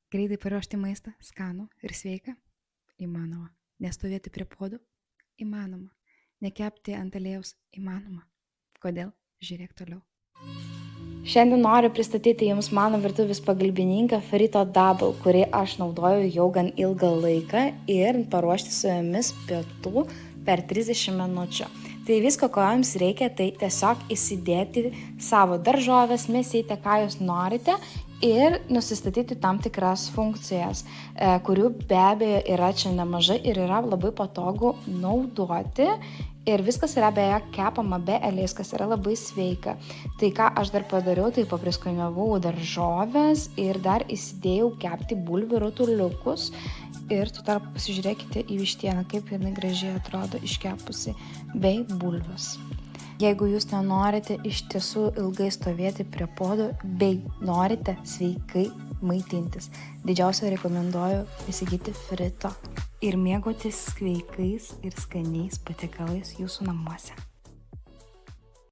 Greitai paruošti maistą, skanų ir sveiką? Įmanoma. Nestovėti prie puodų? Įmanoma. Nekepti ant aliejaus? Įmanoma. Kodėl? Žiūrėk toliau. Šiandien noriu pristatyti Jums mano virtuvės pagalbininką Frito Double, kurį aš naudoju jau gan ilgą laiką ir paruošti su Jumis pietų per 30 minučių. Tai visko, ko Jums reikia, tai tiesiog įsidėti savo daržovės, mėsytę, ką Jūs norite ir nusistatyti tam tikras funkcijas, kurių be abejo yra čia nemažai ir yra labai patogu naudoti. Ir viskas yra beje kepama be aliejus, kas yra labai sveika. Tai ką aš dar padariau, tai papriskoniavau daržovės ir dar įsidėjau kepti bulvių rutuliukus. Ir tu tarp pasižiūrėkite į vištieną, kaip jinai gražiai atrodo iškepusi, bei bulves. Jeigu jūs nenorite iš tiesų ilgai stovėti prie puodų, bei norite sveikai maitintis, didžiausia rekomenduoju įsigyti Frito ir mėgautis sveikais ir skaniais patiekalais jūsų namuose.